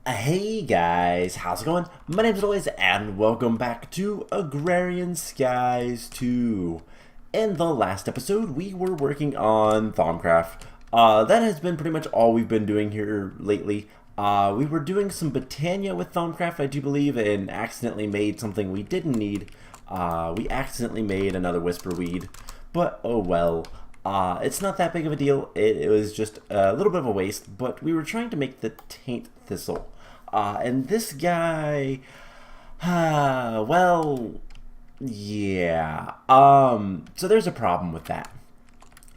Hey guys, how's it going? My name's Always, and welcome back to Agrarian Skies 2. In the last episode, we were working on Thaumcraft. That has been pretty much all we've been doing here lately. We were doing some Botania with Thaumcraft, I do believe, and accidentally made something we didn't need. We accidentally made another Whisperweed, but oh well. It's not that big of a deal. It was just a little bit of a waste, but we were trying to make the Taint Thistle. And this guy, well, yeah. So there's a problem with that.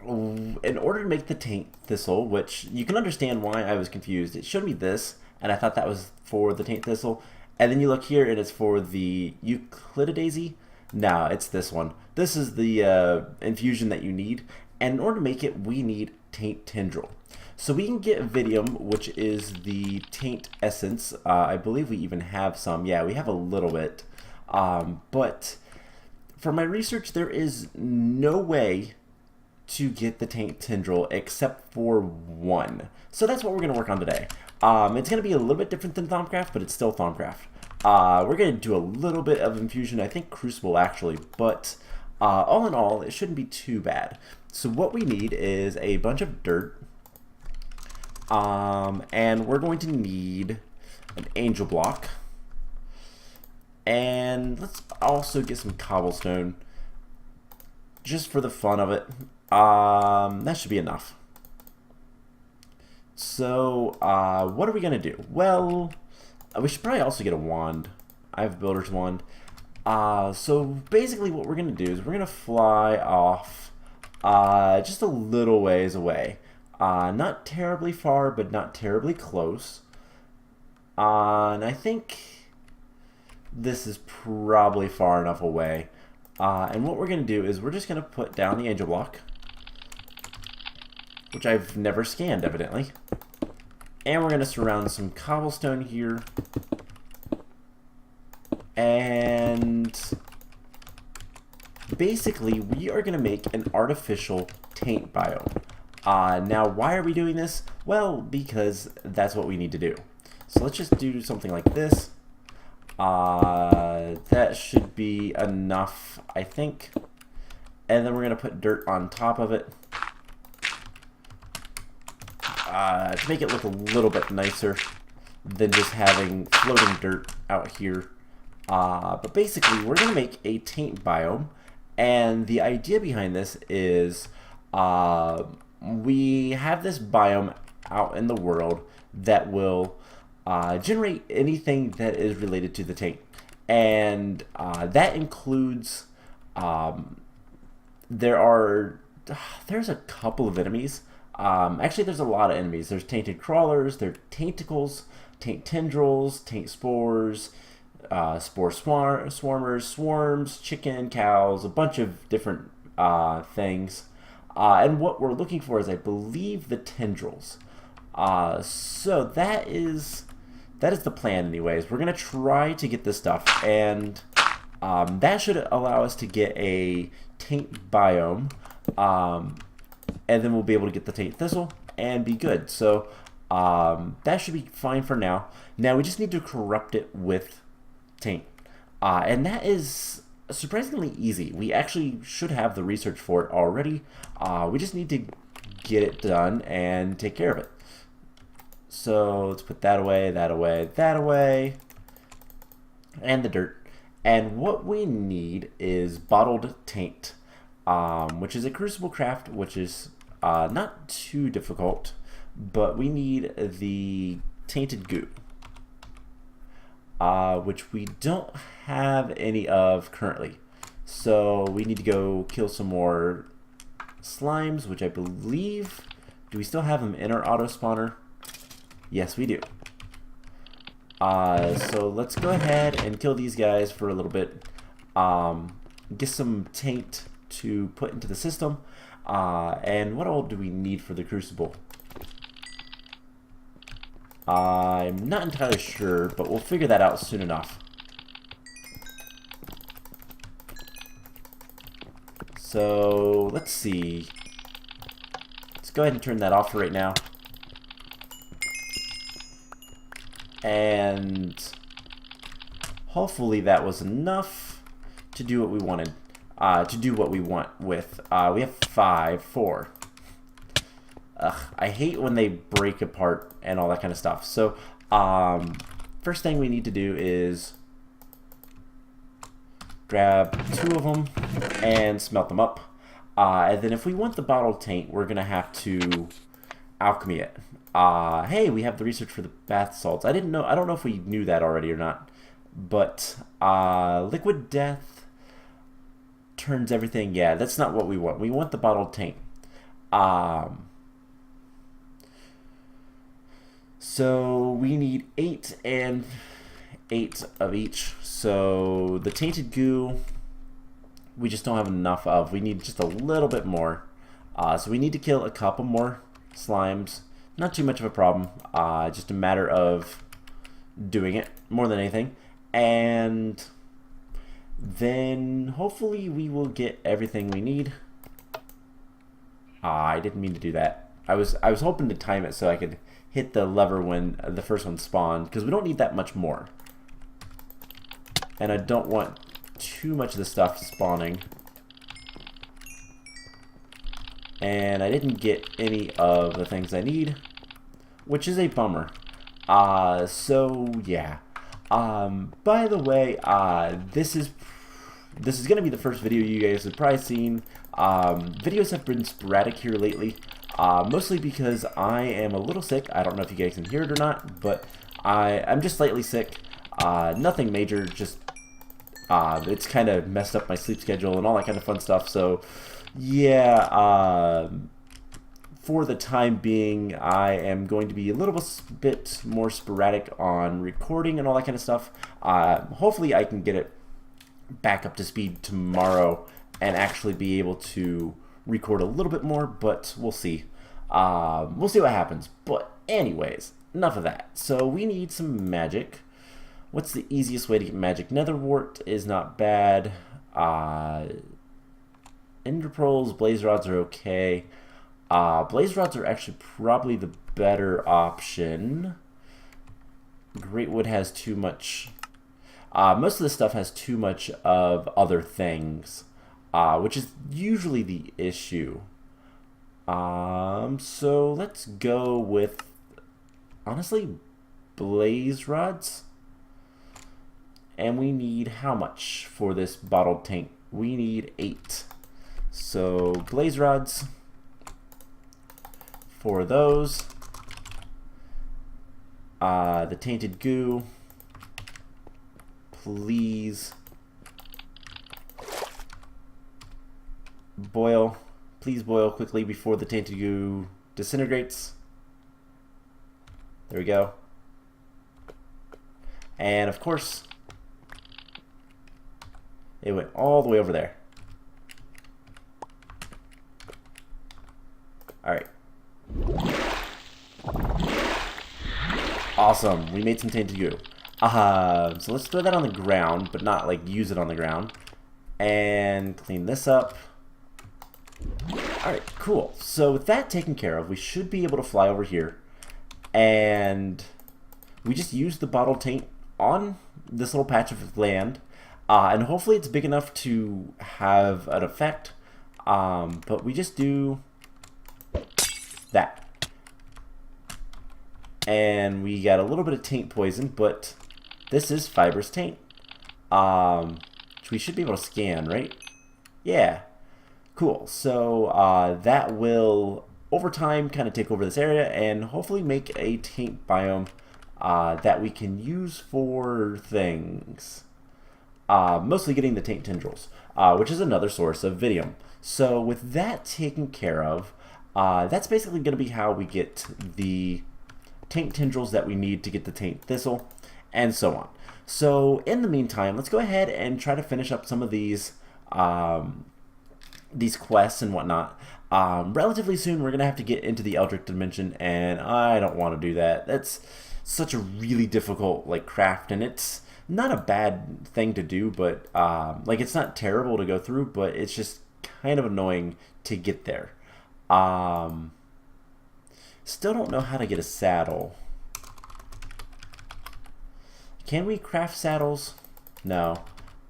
In order to make the Taint Thistle, which you can understand why I was confused, it showed me this, and I thought that was for the Taint Thistle. And then you look here, and it's for the Euclididaisy. No, it's this one. This is the infusion that you need. And in order to make it, we need Taint Tendril. So we can get Viridium, which is the Taint Essence. I believe we even have some. Yeah, we have a little bit. But for my research, there is no way to get the Taint Tendril except for one. So that's what we're going to work on today. It's going to be a little bit different than Thaumcraft, but it's still Thaumcraft. We're going to do a little bit of infusion, I think Crucible actually, but all in all, it shouldn't be too bad. So what we need is a bunch of dirt, and we're going to need an angel block, and let's also get some cobblestone, just for the fun of it. That should be enough. So what are we going to do? Well, we should probably also get a wand. I have a builder's wand. So basically what we're going to do is we're going to fly off just a little ways away. Not terribly far, but not terribly close. And I think this is probably far enough away. And what we're going to do is we're just going to put down the angel block, which I've never scanned evidently. And we're going to surround some cobblestone here. And basically, we are going to make an artificial taint biome. Now, why are we doing this? Well, because that's what we need to do. So let's just do something like this. That should be enough, I think. And then we're going to put dirt on top of it to make it look a little bit nicer than just having floating dirt out here. But basically, we're going to make a taint biome. And the idea behind this is we have this biome out in the world that will generate anything that is related to the taint. And that includes, there's a couple of enemies. Actually, there's a lot of enemies. There's tainted crawlers, there's tainticles, taint tendrils, taint spores, spore swarmers, swarms, chicken, cows, a bunch of different things. And what we're looking for is, I believe, the tendrils. So that is the plan anyways. We're going to try to get this stuff, and that should allow us to get a taint biome, and then we'll be able to get the taint thistle and be good. So that should be fine for now. Now we just need to corrupt it with taint, and that is surprisingly easy. We actually should have the research for it already. We just need to get it done and take care of it. So let's put that away, that away, that away, and the dirt. And what we need is bottled taint, which is a crucible craft, which is not too difficult, but we need the tainted goo, which we don't have any of currently. So we need to go kill some more slimes, which I believe, do we still have them in our auto spawner? Yes, we do. So let's go ahead and kill these guys for a little bit. Get some taint to put into the system. And what all do we need for the crucible? I'm not entirely sure, but we'll figure that out soon enough. So let's see. Let's go ahead and turn that off for right now. And hopefully that was enough to do what we wanted. To do what we want with. We have 4. Ugh, I hate when they break apart and all that kind of stuff. So, first thing we need to do is grab 2 of them and smelt them up. And then if we want the bottled taint, we're going to have to alchemy it. Hey, we have the research for the bath salts. I don't know if we knew that already or not. But liquid death turns everything. Yeah, that's not what we want. We want the bottled taint. So we need 8 and 8 of each. So the tainted goo, we just don't have enough of. We need just a little bit more. So we need to kill a couple more slimes. Not too much of a problem. Just a matter of doing it more than anything. And then hopefully we will get everything we need. I didn't mean to do that. I was hoping to time it so I could hit the lever when the first one spawned, because we don't need that much more. And I don't want too much of the stuff spawning. And I didn't get any of the things I need, which is a bummer. So yeah. By the way, this is gonna be the first video you guys have probably seen. Videos have been sporadic here lately. Mostly because I am a little sick. I don't know if you guys can hear it or not, but I'm just slightly sick. Nothing major, just it's kind of messed up my sleep schedule and all that kind of fun stuff. So yeah, for the time being, I am going to be a little bit more sporadic on recording and all that kind of stuff. Hopefully I can get it back up to speed tomorrow and actually be able to record a little bit more, but we'll see. We'll see what happens. But anyways, enough of that. So we need some magic. What's the easiest way to get magic? Netherwort is not bad. Ender pearls, blaze rods are okay. Blaze rods are actually probably the better option. Great wood has too much. Most of the stuff has too much of other things, which is usually the issue. So let's go with, honestly, blaze rods. And we need how much for this bottled taint? We need 8. So blaze rods for those. The tainted goo, please boil. Please boil quickly before the tainted goo disintegrates. There we go. And of course, it went all the way over there. Alright. Awesome. We made some tainted goo. So let's throw that on the ground, but not like use it on the ground. And clean this up. Alright, cool. So with that taken care of, we should be able to fly over here. And we just use the bottled taint on this little patch of land. And hopefully it's big enough to have an effect. But we just do that. And we got a little bit of taint poison, but this is fibrous taint. Which we should be able to scan, right? Yeah. Cool. So that will, over time, kind of take over this area and hopefully make a taint biome that we can use for things. Mostly getting the Taint Tendrils, which is another source of Vidium. So with that taken care of, that's basically going to be how we get the Taint Tendrils that we need to get the Taint Thistle, and so on. So in the meantime, let's go ahead and try to finish up some of these quests and whatnot. Relatively soon, we're going to have to get into the Eldritch Dimension, and I don't want to do that. That's such a really difficult craft, and it's not a bad thing to do, but it's not terrible to go through, but it's just kind of annoying to get there. Still don't know how to get a saddle. Can we craft saddles? No.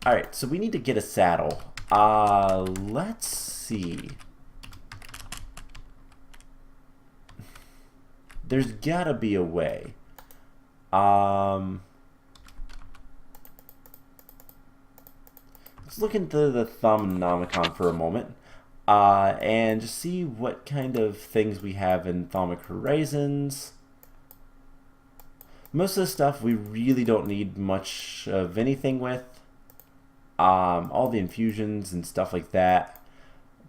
Alright, so we need to get a saddle. Let's see. There's gotta be a way. Let's look into the Thaumonomicon for a moment. And just see what kind of things we have in Thaumic Horizons. Most of the stuff we really don't need much of anything with. All the infusions and stuff like that.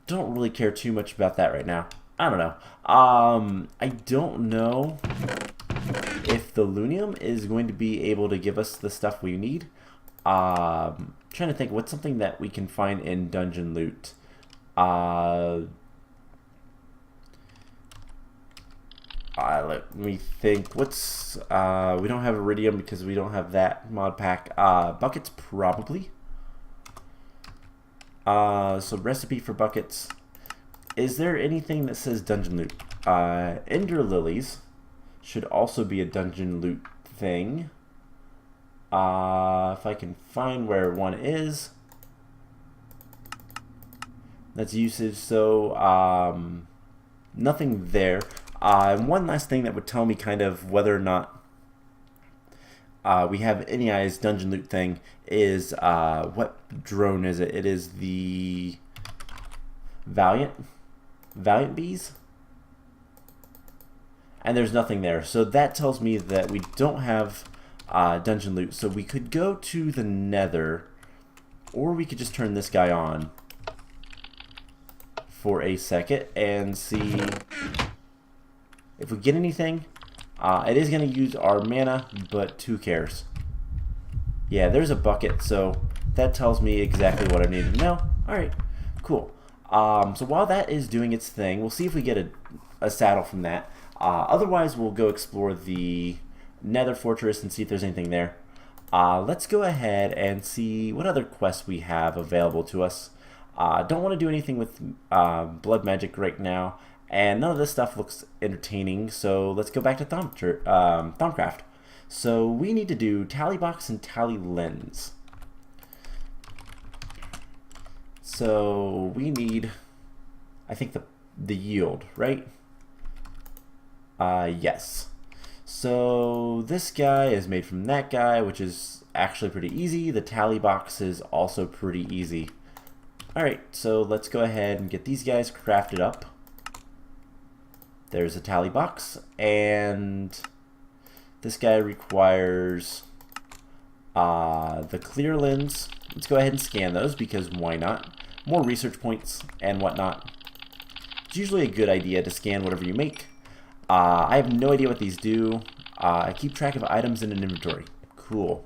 Don't really care too much about that right now. I don't know. I don't know if the Lunium is going to be able to give us the stuff we need. Trying to think what's something that we can find in dungeon loot. Let me think. What's we don't have iridium because we don't have that mod pack. Buckets probably. So recipe for buckets. Is there anything that says dungeon loot? Ender lilies should also be a dungeon loot thing. If I can find where one is. That's usage, so nothing there. And one last thing that would tell me kind of whether or not we have any eyes dungeon loot thing is what drone is it? It is the Valiant Bees, and there's nothing there. So that tells me that we don't have dungeon loot. So we could go to the Nether, or we could just turn this guy on for a second and see if we get anything. It is going to use our mana, but who cares? Yeah, there's a bucket, so that tells me exactly what I need to know. Alright, cool. So while that is doing its thing, we'll see if we get a saddle from that. Otherwise, we'll go explore the Nether Fortress and see if there's anything there. Let's go ahead and see what other quests we have available to us. Don't want to do anything with blood magic right now, and none of this stuff looks entertaining, so let's go back to Thaumcraft. So we need to do Tally Box and Tally Lens. So we need, I think, the yield, right? Yes. So this guy is made from that guy, which is actually pretty easy. The Tally Box is also pretty easy. Alright, so let's go ahead and get these guys crafted up. There's a Tally Box, and this guy requires the clear lens. Let's go ahead and scan those, because why not? More research points and whatnot. It's usually a good idea to scan whatever you make. I have no idea what these do. I keep track of items in an inventory. Cool.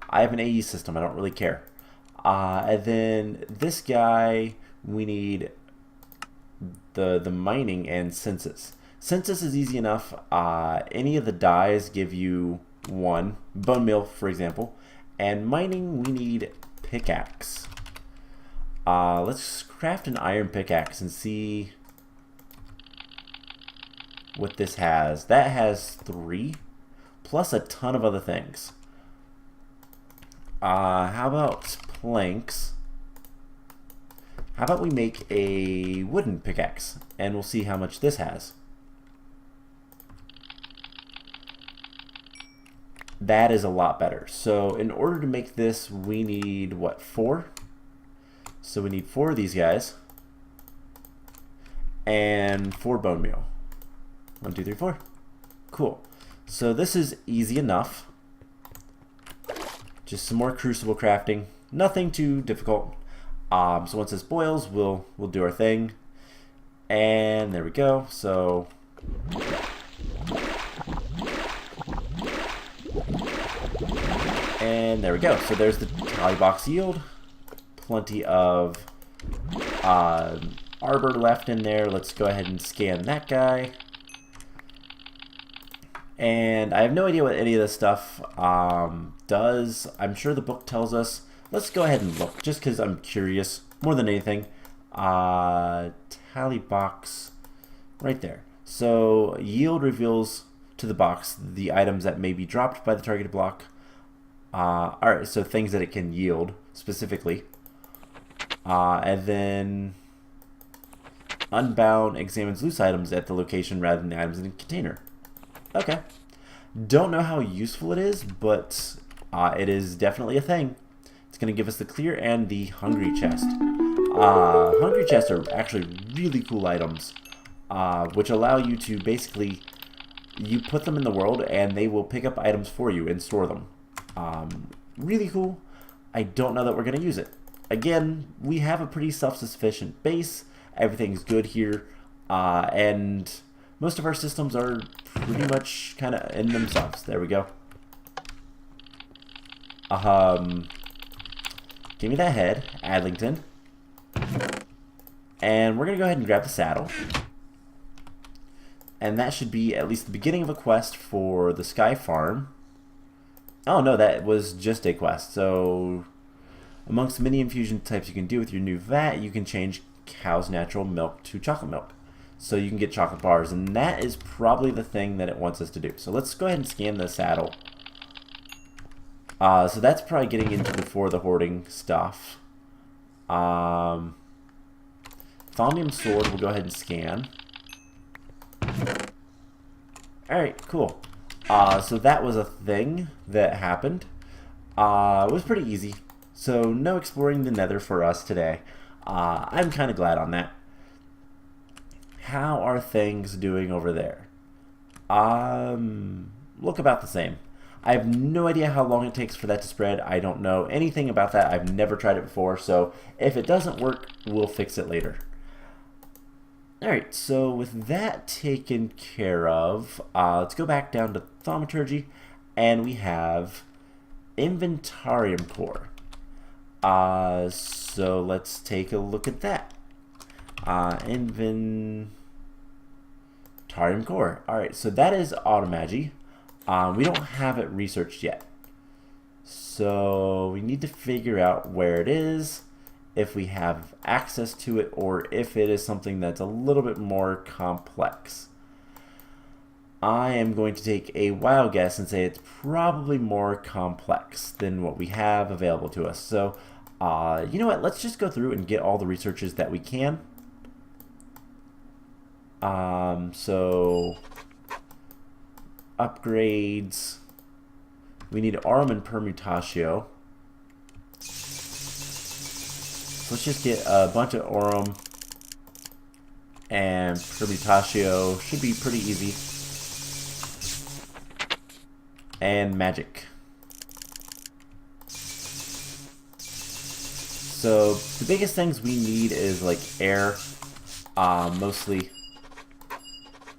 I have an AE system. I don't really care. And then this guy, we need the mining and census. Census is easy enough. Any of the dyes give you one. Bone meal, for example. And mining, we need pickaxe. Let's craft an iron pickaxe and see what this has. That has 3, plus a ton of other things. How about planks? How about we make a wooden pickaxe, and we'll see how much this has. That is a lot better. So in order to make this, we need, what, 4? So we need 4 of these guys, and 4 bone meal. 1, 2, 3, 4. Cool. So this is easy enough. Just some more crucible crafting. Nothing too difficult. So once this boils, we'll do our thing. And there we go. So and there we go. So there's the Tally Box yield. Plenty of arbor left in there. Let's go ahead and scan that guy. And I have no idea what any of this stuff does. I'm sure the book tells us. Let's go ahead and look, just because I'm curious more than anything. Tally Box, right there. So yield reveals to the box the items that may be dropped by the targeted block. Alright, so things that it can yield, specifically. And then Unbound examines loose items at the location rather than the items in the container. Okay. Don't know how useful it is, but it is definitely a thing. It's going to give us the clear and the hungry chest. Hungry chests are actually really cool items, which allow you to basically, you put them in the world and they will pick up items for you and store them. Really cool. I don't know that we're going to use it. Again, we have a pretty self-sufficient base. Everything's good here. And most of our systems are pretty much kind of in themselves. There we go. Give me that head, Adlington. And we're going to go ahead and grab the saddle. And that should be at least the beginning of a quest for the Sky Farm. Oh no, that was just a quest. So, amongst the many infusion types you can do with your new vat, you can change cow's natural milk to chocolate milk. So you can get chocolate bars, and that is probably the thing that it wants us to do. So let's go ahead and scan the saddle. So that's probably getting into before the hoarding stuff. Thaumium sword we'll go ahead and scan. Alright, cool. So that was a thing that happened. It was pretty easy. So no exploring the nether for us today. I'm kind of glad on that. How are things doing over there? Look about the same. I have no idea how long it takes for that to spread. I don't know anything about that. I've never tried it before, so if it doesn't work, we'll fix it later. Alright, so with that taken care of, let's go back down to Thaumaturgy, and we have Inventarium Core. So let's take a look at that. Inventarium Core. Alright, so that is Automagy. We don't have it researched yet. So we need to figure out where it is, if we have access to it, or if it is something that's a little bit more complex. I am going to take a wild guess and say it's probably more complex than what we have available to us. So, you know what? Let's just go through and get all the researches that we can. So upgrades. We need Aurum and Permutatio. So let's just get a bunch of Aurum and Permutatio. Should be pretty easy. And magic. So the biggest things we need is like air, mostly.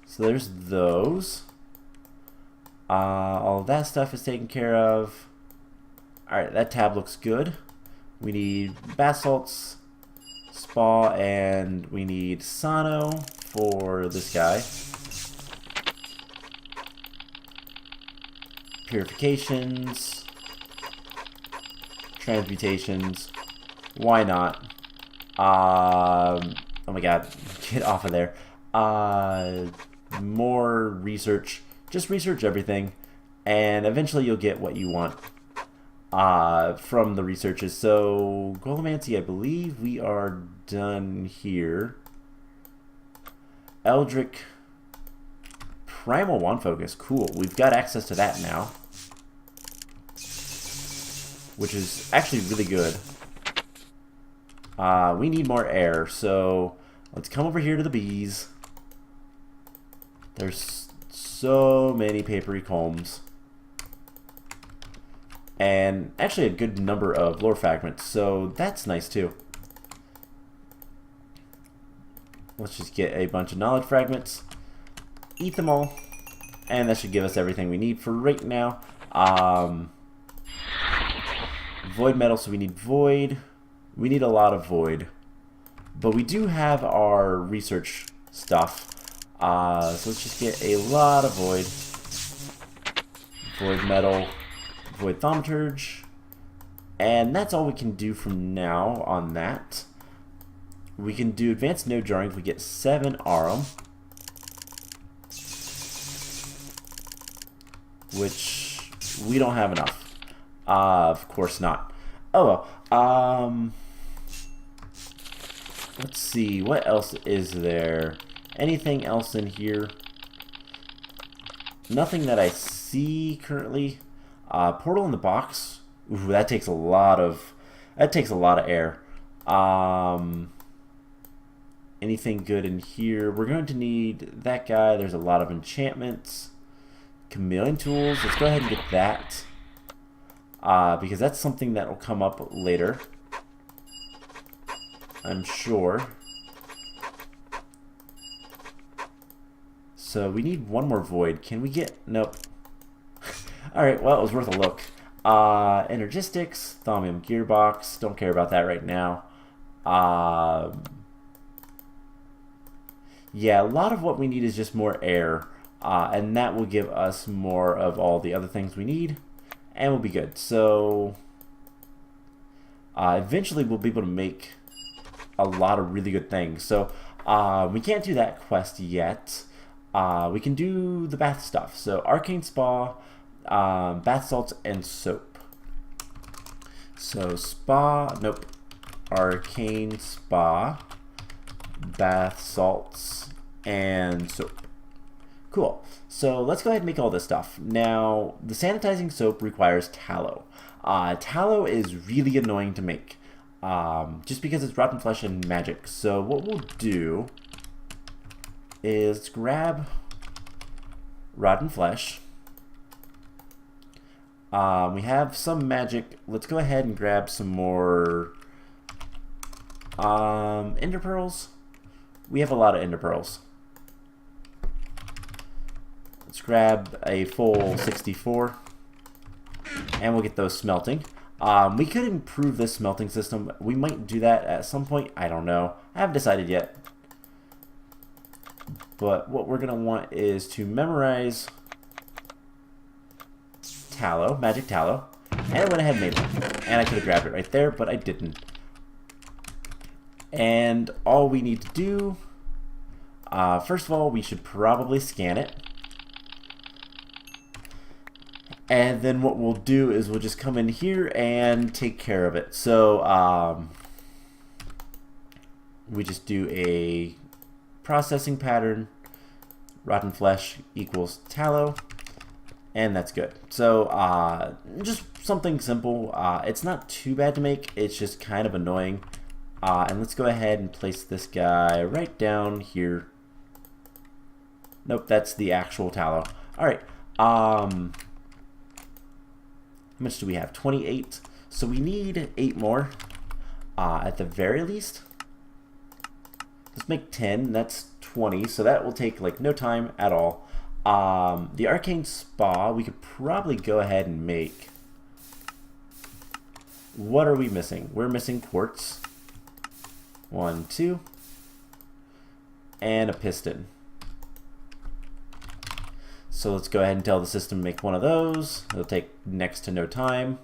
So there's those. All of that stuff is taken care of. Alright, that tab looks good. We need basalts, spa, and we need Sano for this guy. Purifications, transmutations, why not? Oh my god, get off of there. More research. Just research everything, and eventually you'll get what you want from the researches. So, Golomancy, I believe we are done here. Eldritch Primal Wand Focus, cool. We've got access to that now, which is actually really good. We need more air, so let's come over here to the bees. There's so many papery combs. And actually a good number of lore fragments, so that's nice too. Let's just get a bunch of knowledge fragments, eat them all, and that should give us everything we need for right now. Void metal, so we need void. We need a lot of void. But we do have our research stuff. So let's just get a lot of void. Void metal, void thaumaturge. And that's all we can do from now on that. We can do advanced node drawings. We get 7 Aurum, which we don't have enough. Of course not. Oh well. Let's see. What else is there? Anything else in here? Nothing that I see currently. Portal in the box. Ooh, that takes a lot of air. Anything good in here? We're going to need that guy. There's a lot of enchantments. Chameleon tools. Let's go ahead and get that. Because that's something that will come up later, I'm sure. So we need one more void. Can we get... Nope. Alright, well, it was worth a look. Energistics, Thaumium Gearbox. Don't care about that right now. Yeah, a lot of what we need is just more air. And that will give us more of all the other things we need. And we'll be good. So, eventually we'll be able to make a lot of really good things. So, we can't do that quest yet. We can do the bath stuff. So, Arcane Spa, bath salts, and soap. So, spa, nope. Arcane Spa, bath salts, and soap. Cool. So let's go ahead and make all this stuff. Now, the sanitizing soap requires tallow. Tallow is really annoying to make, just because it's rotten flesh and magic. So what we'll do is grab rotten flesh. We have some magic. Let's go ahead and grab some more ender pearls. We have a lot of ender pearls. Let's grab a full 64 and we'll get those smelting. We could improve this smelting system. We might do that at some point. I don't know. I haven't decided yet. But what we're going to want is to memorize tallow, magic tallow, and I went ahead and made it. And I could have grabbed it right there, but I didn't. And all we need to do, first of all, we should probably scan it. And then what we'll do is we'll just come in here and take care of it. So we just do a processing pattern, rotten flesh equals tallow, and that's good. So just something simple. It's not too bad to make. It's just kind of annoying. And let's go ahead and place this guy right down here. Nope, that's the actual tallow. All right. How much do we have? 28. So we need 8 more at the very least. Let's make 10. That's 20. So that will take like no time at all. The Arcane Spa, we could probably go ahead and make. What are we missing? We're missing quartz. 1, 2. And a piston. So let's go ahead and tell the system to make one of those. It'll take next to no time.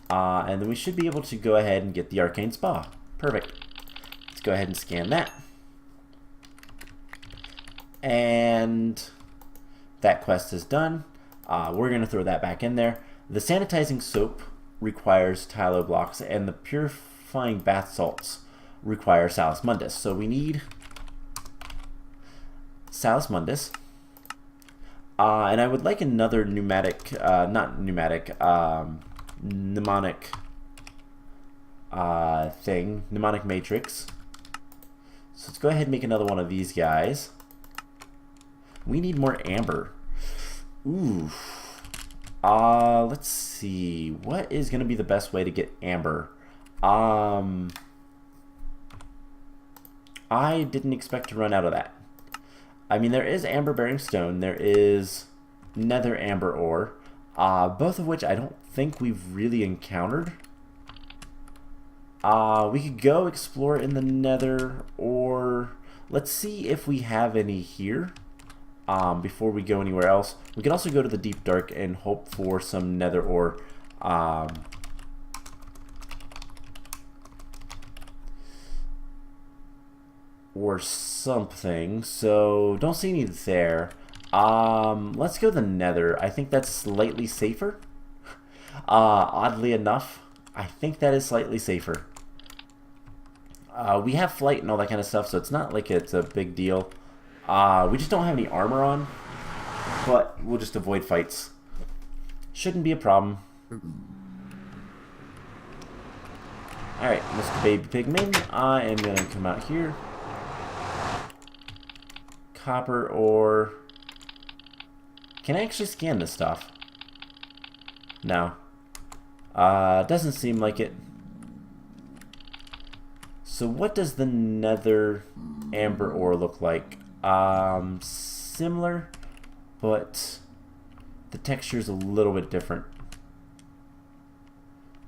And then we should be able to go ahead and get the Arcane Spa. Perfect. Let's go ahead and scan that. And that quest is done. We're going to throw that back in there. The sanitizing soap requires tallow blocks, and the purifying bath salts require Salus Mundus. So we need Salus Mundus. And I would like another mnemonic thing, mnemonic matrix. So let's go ahead and make another one of these guys. We need more amber. Ooh. Let's see. What is going to be the best way to get amber? I didn't expect to run out of that. I mean, there is amber bearing stone. There is nether amber ore. Both of which I don't think we've really encountered. We could go explore in the nether, or let's see if we have any here before we go anywhere else. We could also go to the deep dark and hope for some nether ore. Or something. So don't see any there. Let's go to the nether. I think that's slightly safer. Oddly enough, I think that is slightly safer. We have flight and all that kind of stuff, so it's not like it's a big deal. We just don't have any armor on, but we'll just avoid fights. Shouldn't be a problem. Alright, Mr. Baby Pigman, I am going to come out here. Copper ore. Can I actually scan this stuff? No. Doesn't seem like it. So what does the nether amber ore look like? Similar, but the texture is a little bit different.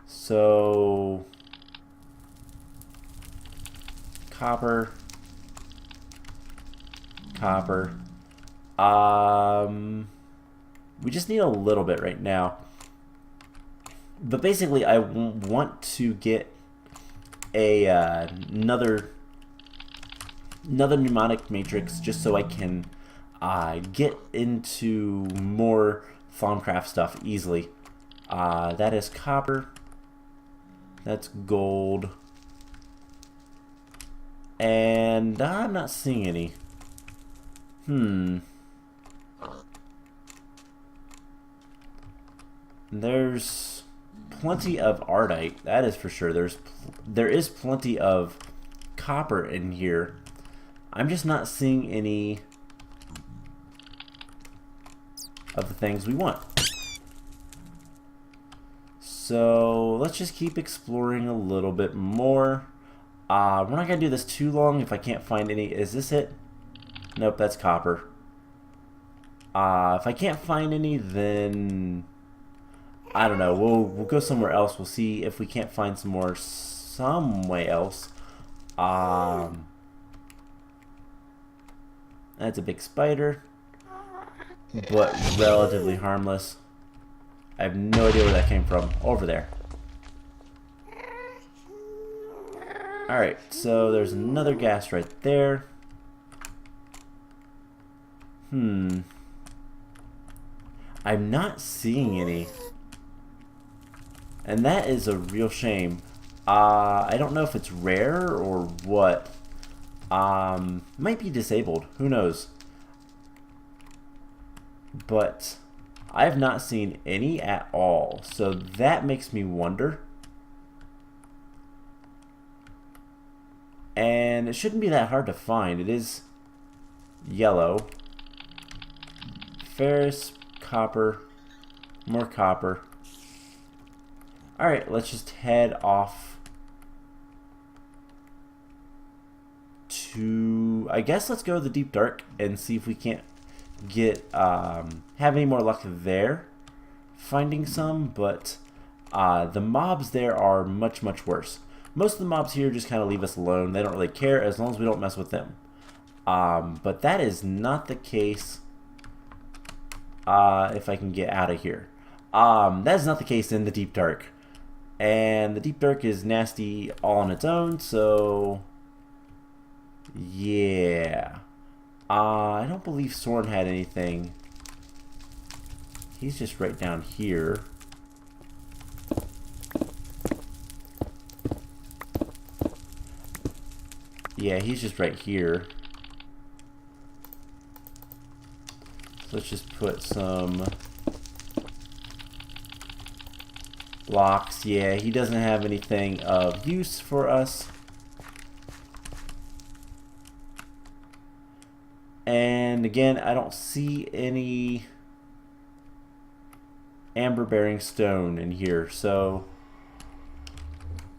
So copper, copper. We just need a little bit right now. But basically, I want to get a another mnemonic matrix just so I can get into more Thaumcraft stuff easily. That is copper. That's gold. And I'm not seeing any. There's plenty of ardite, that is for sure. There is plenty of copper in here. I'm just not seeing any of the things we want. So let's just keep exploring a little bit more. We're not gonna do this too long if I can't find any. Is this it? Nope, that's copper. If I can't find any, then I don't know. We'll go somewhere else. We'll see if we can't find some more some way else. That's a big spider, but relatively harmless. I have no idea where that came from. Over there. Alright, so there's another gas right there. I'm not seeing any. And that is a real shame. I don't know if it's rare or what. Might be disabled. Who knows? But I have not seen any at all. So that makes me wonder. And it shouldn't be that hard to find. It is yellow. Ferrous, copper, more copper. Alright, let's just head off to, I guess let's go to the deep dark and see if we can't get, have any more luck there finding some, but the mobs there are much, much worse. Most of the mobs here just kind of leave us alone. They don't really care as long as we don't mess with them. But that is not the case if I can get out of here. That is not the case in the deep dark. And the deep dark is nasty all on its own, so yeah. I don't believe Soren had anything. He's just right down here. Yeah, he's just right here. So let's just put some blocks. Yeah, he doesn't have anything of use for us. And again, I don't see any amber bearing stone in here, so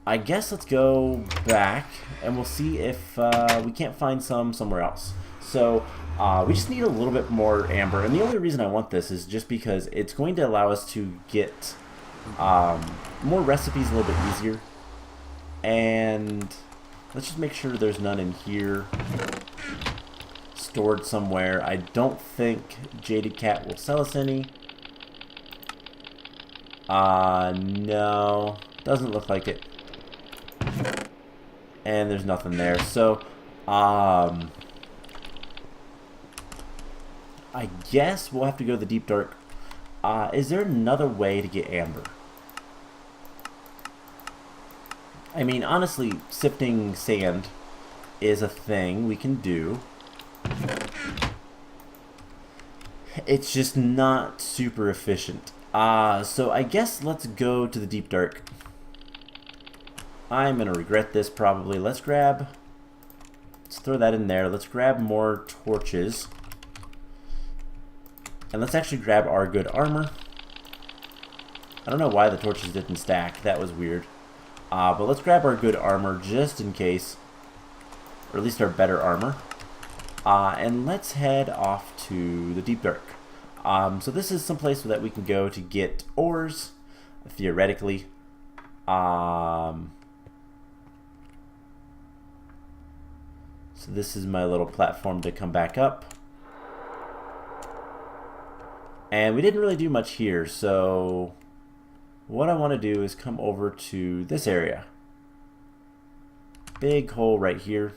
I guess let's go back and we'll see if we can't find some somewhere else. So we just need a little bit more amber, and the only reason I want this is just because it's going to allow us to get more recipes a little bit easier. And let's just make sure there's none in here stored somewhere. I don't think Jaded Cat will sell us any. No, doesn't look like it. And there's nothing there. So I guess we'll have to go to the deep dark. Is there another way to get amber? I mean, honestly, sifting sand is a thing we can do. It's just not super efficient. So I guess let's go to the deep dark. I'm gonna regret this probably. Let's throw that in there. Let's grab more torches. And let's actually grab our good armor. I don't know why the torches didn't stack. That was weird. But let's grab our good armor just in case. Or at least our better armor. And let's head off to the deep dark. So this is some place that we can go to get ores, theoretically. So this is my little platform to come back up. And we didn't really do much here, so what I want to do is come over to this area. Big hole right here.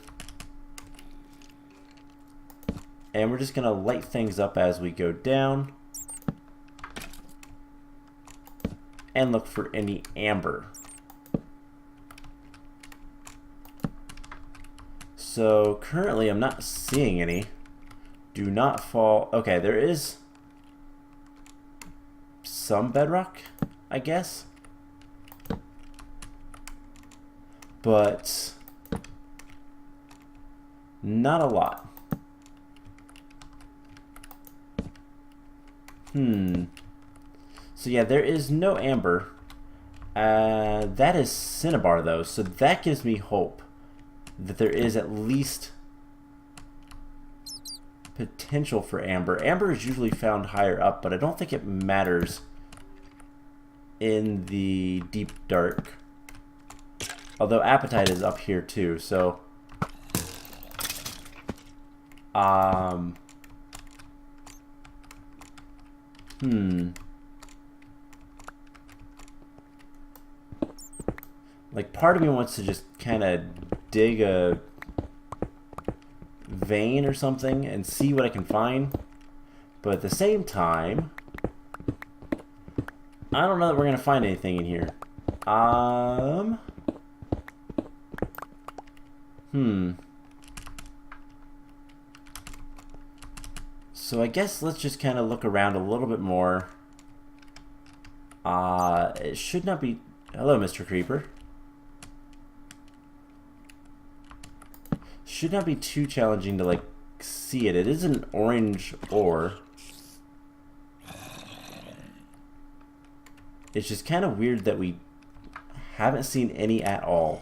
And we're just going to light things up as we go down. And look for any amber. So currently I'm not seeing any. Do not fall. Okay, there is some bedrock, I guess. But not a lot. So yeah, there is no amber. That is cinnabar though, so that gives me hope that there is at least potential for amber. Amber is usually found higher up, but I don't think it matters in the deep dark. Although apatite is up here too, so like part of me wants to just kind of dig a vein or something and see what I can find, but at the same time I don't know that we're gonna find anything in here. So I guess let's just kind of look around a little bit more. It should not be... Hello, Mr. Creeper. Should not be too challenging to, like, see it. It is an orange ore. It's just kind of weird that we haven't seen any at all.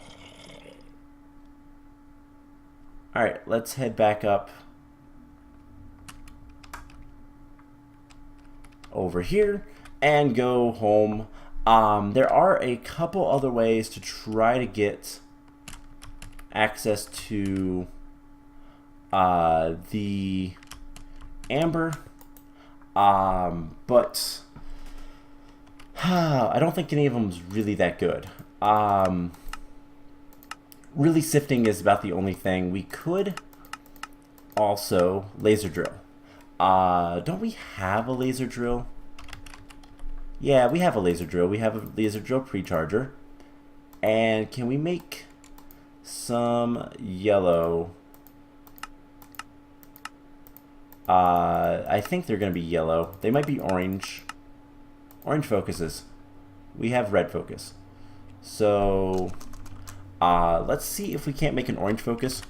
Alright, let's head back up over here and go home. There are a couple other ways to try to get access to the amber, but I don't think any of them is really that good. Really sifting is about the only thing. We could also laser drill. Don't we have a laser drill? Yeah, we have a laser drill. We have a laser drill pre-charger. And can we make some yellow? I think they're going to be yellow. They might be orange. Orange focuses. We have red focus. So let's see if we can't make an orange focus.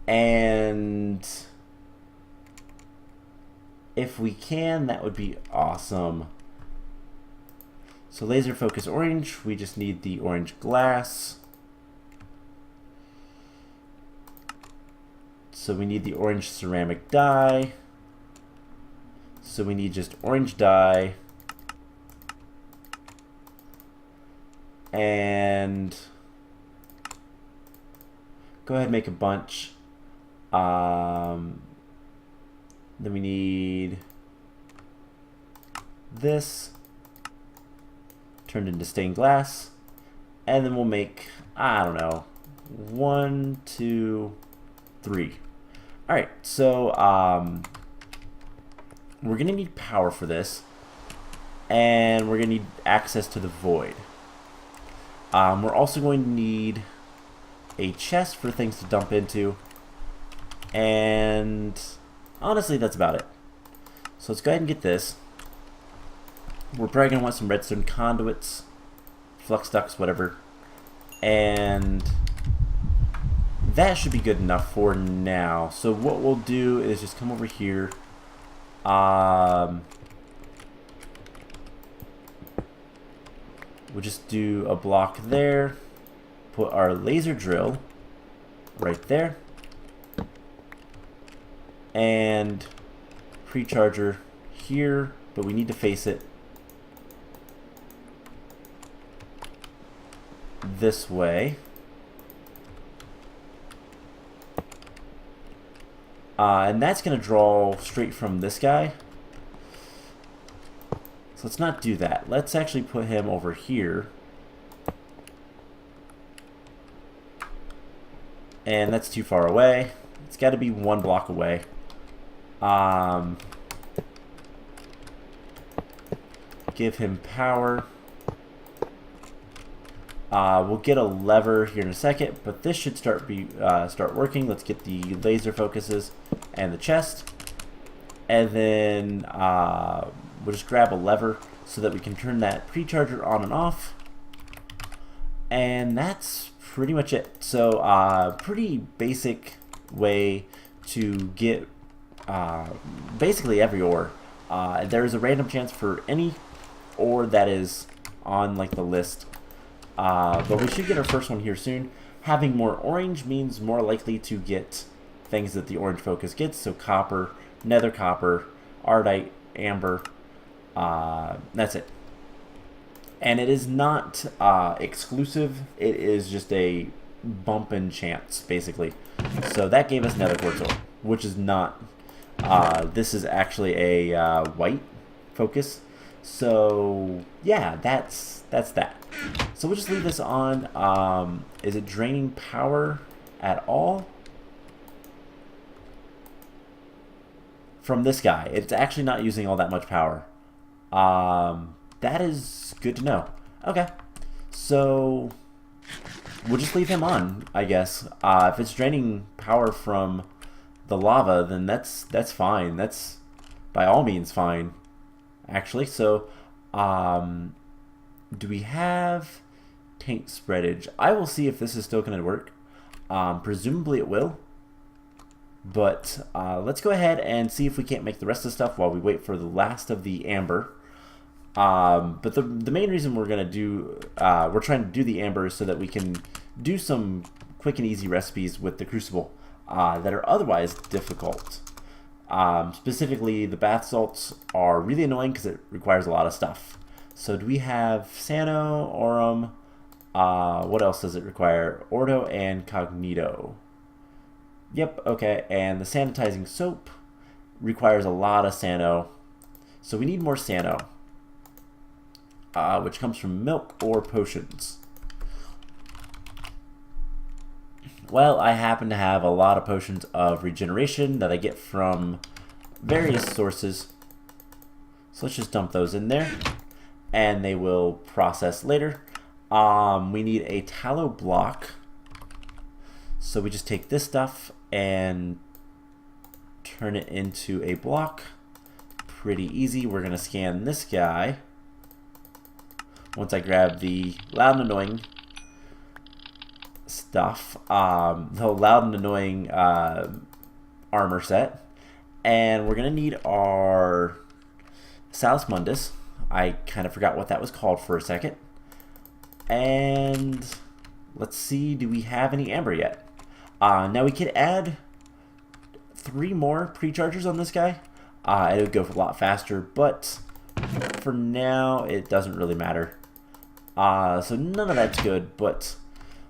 And if we can, that would be awesome. So laser focus orange, we just need the orange glass. So we need the orange ceramic dye. So we need just orange dye. And go ahead and make a bunch. Then we need this turned into stained glass, and then we'll make, I don't know, 1, 2, 3. All right, so we're gonna need power for this, and we're going to need access to the void. We're also going to need a chest for things to dump into, and honestly that's about it. So let's go ahead and get this. We're probably going to want some redstone conduits, flux ducts, whatever, and that should be good enough for now. So what we'll do is just come over here. We'll just do a block there. Put our laser drill right there. And pre-charger here, but we need to face it this way. And that's going to draw straight from this guy. So let's not do that. Let's actually put him over here. And that's too far away. It's got to be 1 block away. Give him power. We'll get a lever here in a second, but this should start working. Let's get the laser focuses and the chest, and then we'll just grab a lever so that we can turn that pre-charger on and off, and that's pretty much it. So pretty basic way to get basically every ore. There's a random chance for any ore that is on like the list. But we should get our first one here soon. Having more orange means more likely to get things that the orange focus gets. So copper, nether copper, ardite, amber. That's it. And it is not exclusive. It is just a bump in chance, basically. So that gave us nether quartz ore, which is not. This is actually a white focus. So yeah, that's that. So we'll just leave this on. Is it draining power at all? From this guy, it's actually not using all that much power. That is good to know. Okay, so we'll just leave him on, I guess. If it's draining power from the lava, then that's fine. That's by all means fine, actually. So do we have taint spreadage? I will see if this is still going to work. Presumably it will. But let's go ahead and see if we can't make the rest of the stuff while we wait for the last of the amber. But the main reason we're trying to do the amber is so that we can do some quick and easy recipes with the crucible that are otherwise difficult. Specifically, the bath salts are really annoying because it requires a lot of stuff. So do we have Sano, Aurum, what else does it require? Ordo and Cognito. Yep, okay, and the sanitizing soap requires a lot of Sano. So we need more Sano, which comes from milk or potions. Well, I happen to have a lot of potions of regeneration that I get from various sources. So let's just dump those in there, and they will process later. We need a tallow block. So we just take this stuff and turn it into a block. Pretty easy. We're going to scan this guy. Once I grab the loud and annoying stuff, the loud and annoying armor set, and we're going to need our Salus Mundus. I kind of forgot what that was called for a second. And let's see, do we have any amber yet? Now we could add 3 more pre-chargers on this guy. It would go a lot faster, but for now it doesn't really matter. So none of that's good, but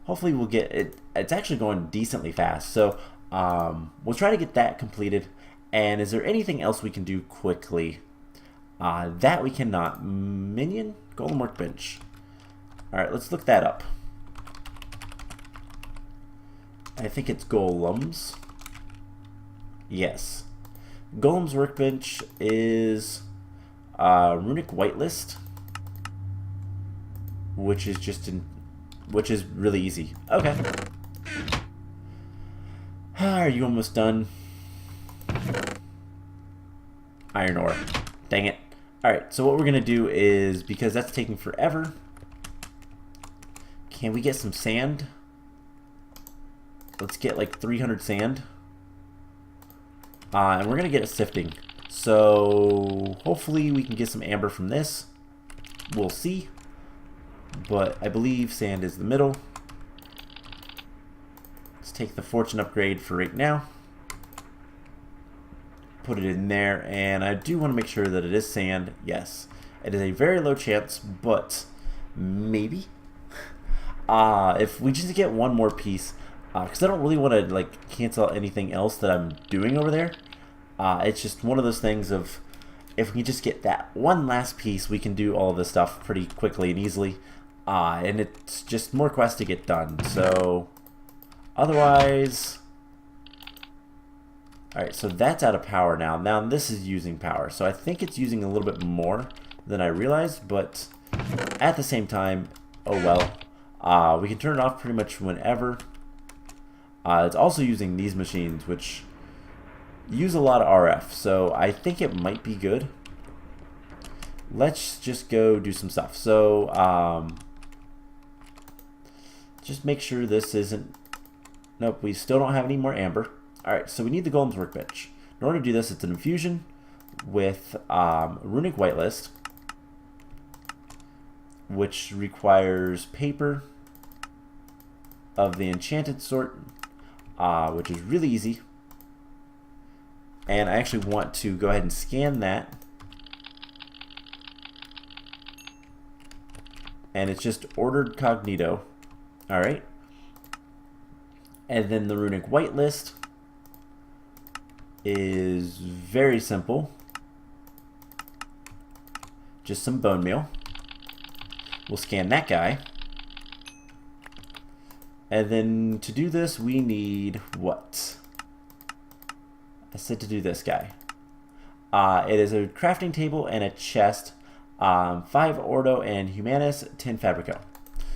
hopefully we'll get it. It's actually going decently fast, so we'll try to get that completed. And is there anything else we can do quickly? That we cannot. Minion? Golem workbench. Alright, let's look that up. I think it's golems. Yes. Golem's workbench is runic whitelist, which is really easy. Okay. Are you almost done? Iron ore. Dang it. Alright, so what we're going to do is, because that's taking forever, can we get some sand? Let's get like 300 sand. And we're going to get it sifting. So hopefully we can get some amber from this. We'll see. But I believe sand is the middle. Let's take the fortune upgrade for right now. Put it in there, and I do want to make sure that it is sand. Yes, it is a very low chance, but maybe if we just get one more piece, because I don't really want to like cancel anything else that I'm doing over there. It's just one of those things of, if we just get that one last piece, we can do all of this stuff pretty quickly and easily, and it's just more quests to get done. So otherwise, alright, so that's out of power now. Now this is using power. So I think it's using a little bit more than I realized, but at the same time, oh well. We can turn it off pretty much whenever. It's also using these machines, which use a lot of RF, so I think it might be good. Let's just go do some stuff. So, just make sure this isn't... Nope, we still don't have any more amber. Alright, so we need the Golem's Workbench. In order to do this, it's an infusion with runic whitelist, which requires paper of the enchanted sort, which is really easy. And I actually want to go ahead and scan that. And it's just ordered cognito. Alright. And then the runic whitelist is very simple. Just some bone meal. We'll scan that guy. And then to do this, we need what? I said to do this guy. It is a crafting table and a chest. 5 Ordo and Humanus, 10 Fabrico.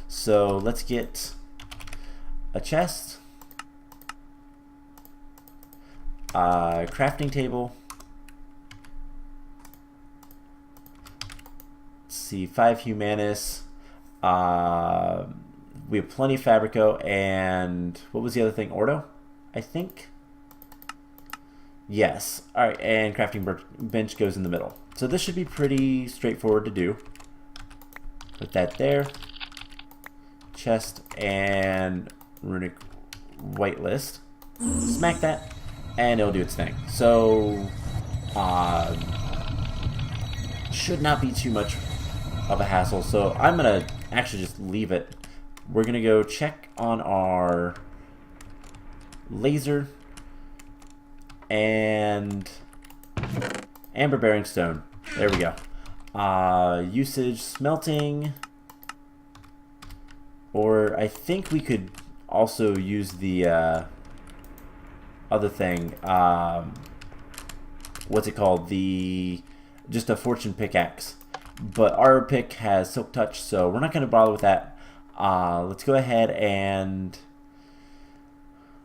So let's get a chest. Crafting table. Let's see, 5 Humanus. We have plenty of Fabrico, and what was the other thing? Ordo, I think. Yes. All right, and crafting bench goes in the middle. So this should be pretty straightforward to do. Put that there. Chest and runic whitelist. Smack that. And it'll do its thing. So, should not be too much of a hassle. So I'm going to actually just leave it. We're going to go check on our laser and amber bearing stone. There we go. Usage smelting. Or I think we could also use the... other thing, what's it called? Just a fortune pickaxe. But our pick has silk touch, so we're not going to bother with that. Let's go ahead and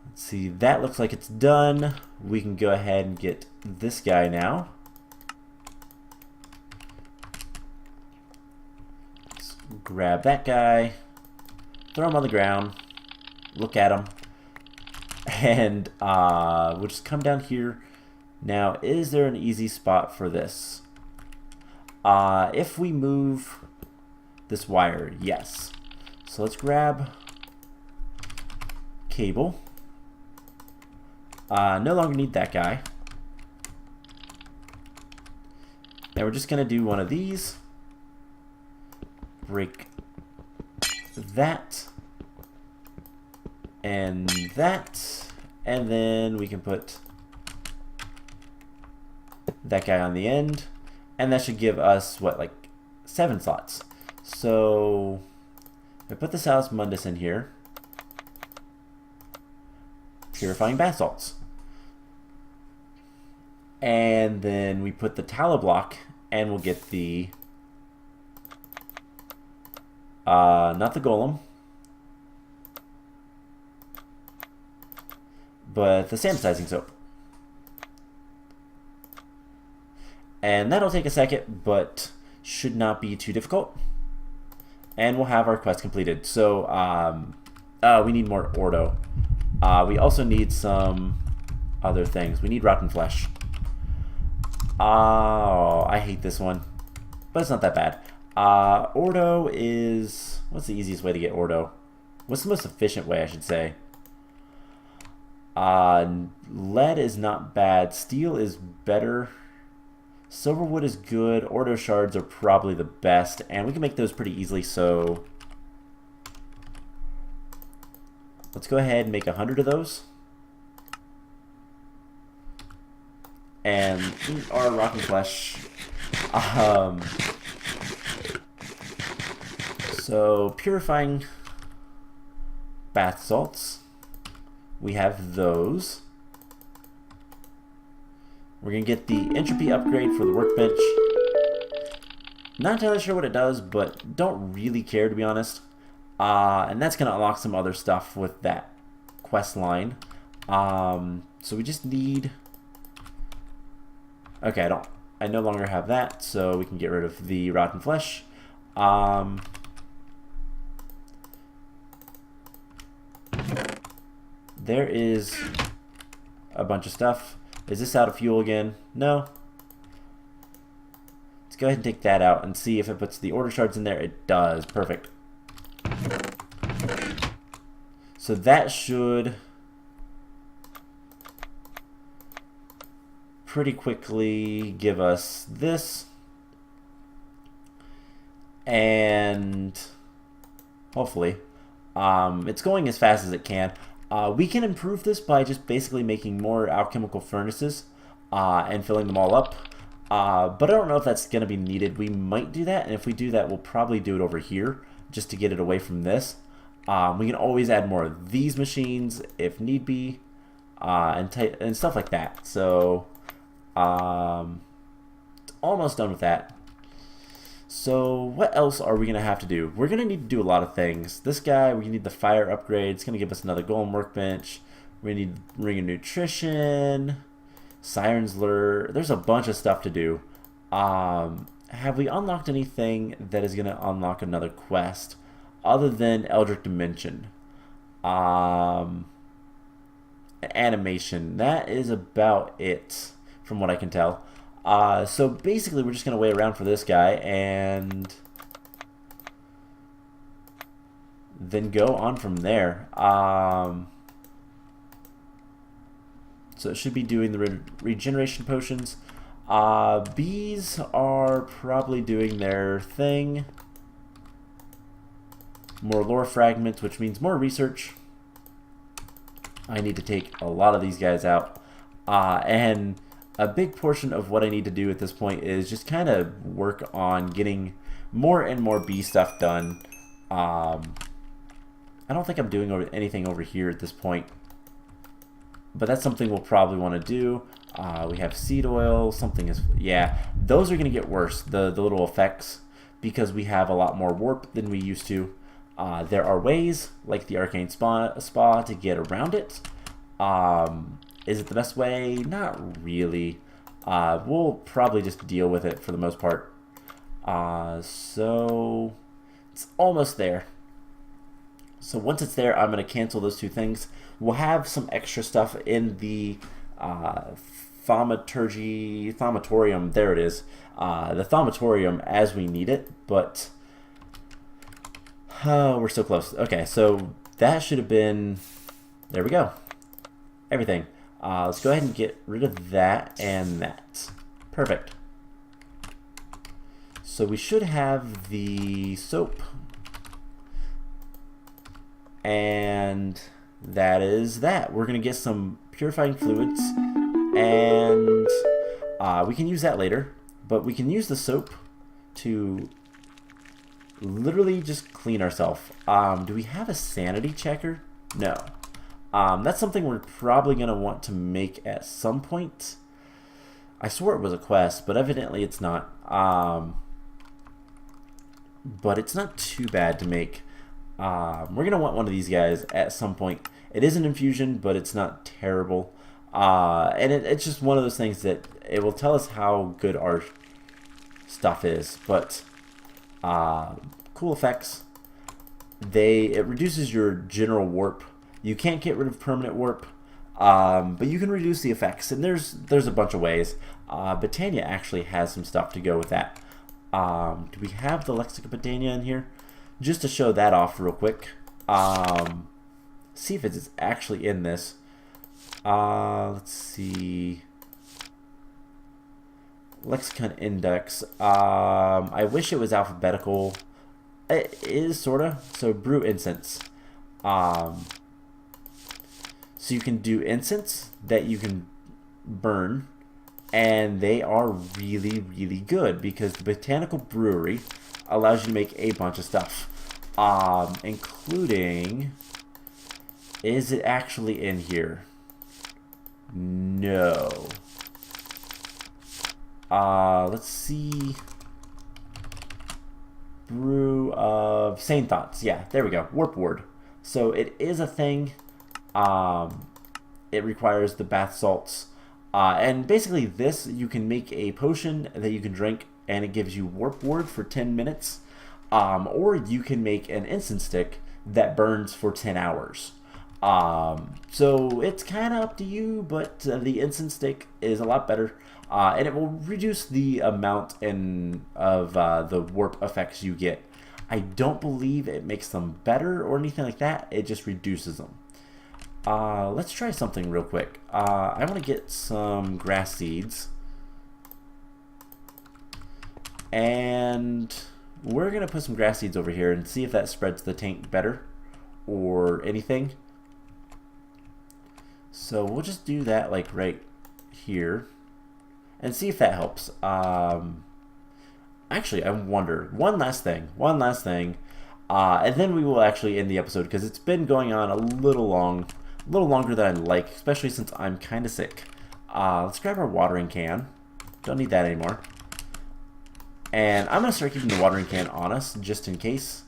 let's see. That looks like it's done. We can go ahead and get this guy now. Let's grab that guy, throw him on the ground, look at him. And we'll just come down here. Now, is there an easy spot for this? If we move this wire, yes. So let's grab cable. No longer need that guy. Now we're just going to do one of these. Break that. And that, and then we can put that guy on the end, and that should give us what, like 7 slots. So I put the Salus Mundus in here, purifying basalts, and then we put the tallow block and we'll get the not the golem, but the sanitizing soap. And that'll take a second, but should not be too difficult. And we'll have our quest completed. So we need more ordo. We also need some other things. We need rotten flesh. Oh, I hate this one, but it's not that bad. Ordo is... What's the easiest way to get ordo? What's the most efficient way, I should say? Lead is not bad. Steel is better. Silverwood is good. Ordo shards are probably the best, and we can make those pretty easily, so let's go ahead and make 100 of those. And eat our rotten flesh. So, purifying bath salts. We have those. We're going to get the entropy upgrade for the workbench. Not entirely sure what it does, but don't really care, to be honest. And that's going to unlock some other stuff with that quest line. So we just need... Okay, I no longer have that, so we can get rid of the rotten flesh. There is a bunch of stuff. Is this out of fuel again? No. Let's go ahead and take that out and see if it puts the order shards in there. It does. Perfect. So that should pretty quickly give us this. And hopefully it's going as fast as it can. We can improve this by just basically making more alchemical furnaces and filling them all up. But I don't know if that's going to be needed. We might do that, and if we do that, we'll probably do it over here just to get it away from this. We can always add more of these machines if need be, and stuff like that. So, almost done with that. So what else are we going to have to do? We're going to need to do a lot of things. This guy, we need the fire upgrade. It's going to give us another golem workbench. We need ring of nutrition, siren's lure. There's a bunch of stuff to do. Have we unlocked anything that is going to unlock another quest other than Eldritch Dimension? Animation. That is about it from what I can tell. So basically we're just going to wait around for this guy and then go on from there. So it should be doing the regeneration potions. Bees are probably doing their thing. More lore fragments, which means more research. I need to take a lot of these guys out. And a big portion of what I need to do at this point is just kind of work on getting more and more bee stuff done. I don't think I'm doing anything over here at this point, but that's something we'll probably want to do. We have seed oil, something is... Yeah, those are going to get worse, the little effects, because we have a lot more warp than we used to. There are ways, like the Arcane Spa, to get around it. Is it the best way? Not really. We'll probably just deal with it for the most part. So it's almost there. So once it's there, I'm going to cancel those two things. We'll have some extra stuff in the thaumatorium. There it is. The thaumatorium as we need it, but we're so close. Okay, so that should have been... There we go. Everything. Let's go ahead and get rid of that and that. Perfect. So we should have the soap. And that is that. We're going to get some purifying fluids. And we can use that later. But we can use the soap to literally just clean ourselves. Do we have a sanity checker? No. That's something we're probably going to want to make at some point. I swore it was a quest, but evidently it's not. But it's not too bad to make. We're going to want one of these guys at some point. It is an infusion, but it's not terrible. And it's just one of those things that it will tell us how good our stuff is. But cool effects. It reduces your general warp. You can't get rid of permanent warp, but you can reduce the effects. And there's a bunch of ways. Botania actually has some stuff to go with that. Do we have the Lexica Botania in here? Just to show that off real quick. See if it's actually in this. Let's see. Lexicon Index. I wish it was alphabetical. It is sorta. So brew incense. So you can do incense that you can burn, and they are really, really good because the botanical brewery allows you to make a bunch of stuff, including. Is it actually in here? No. Let's see. Brew of Sane Thoughts. Yeah, there we go. Warp Ward. So it is a thing. It requires the bath salts. And basically this, you can make a potion that you can drink and it gives you Warp Ward for 10 minutes. Or you can make an incense stick that burns for 10 hours. So it's kind of up to you, but the incense stick is a lot better. And it will reduce the amount of the warp effects you get. I don't believe it makes them better or anything like that. It just reduces them. Let's try something real quick. I want to get some grass seeds. And we're going to put some grass seeds over here and see if that spreads the taint better or anything. So we'll just do that like right here and see if that helps. Actually, I wonder, one last thing, and then we will actually end the episode because it's been going on a little longer than I'd like, especially since I'm kind of sick. Let's grab our watering can. Don't need that anymore. And I'm going to start keeping the watering can on us just in case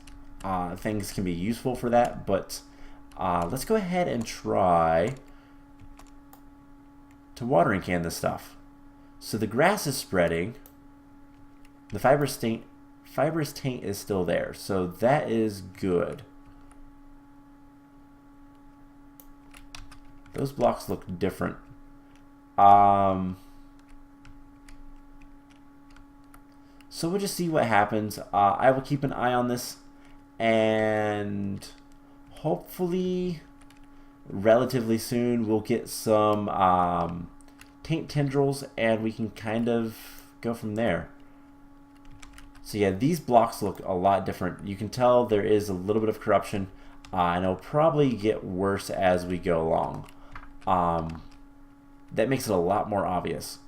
things can be useful for that. But let's go ahead and try to watering can this stuff. So the grass is spreading. The fibrous taint is still there. So that is good. Those blocks look different. So we'll just see what happens. I will keep an eye on this, and hopefully relatively soon we'll get some Taint Tendrils and we can kind of go from there. So yeah, these blocks look a lot different. You can tell there is a little bit of corruption, and it'll probably get worse as we go along. That makes it a lot more obvious.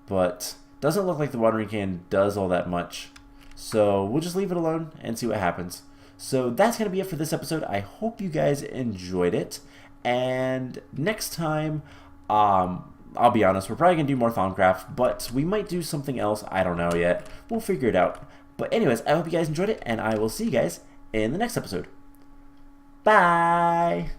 But doesn't look like the watering can does all that much. So we'll just leave it alone and see what happens. So that's going to be it for this episode. I hope you guys enjoyed it. And next time, I'll be honest, we're probably going to do more Thaumcraft, but we might do something else. I don't know yet. We'll figure it out. But anyways, I hope you guys enjoyed it, and I will see you guys in the next episode. Bye!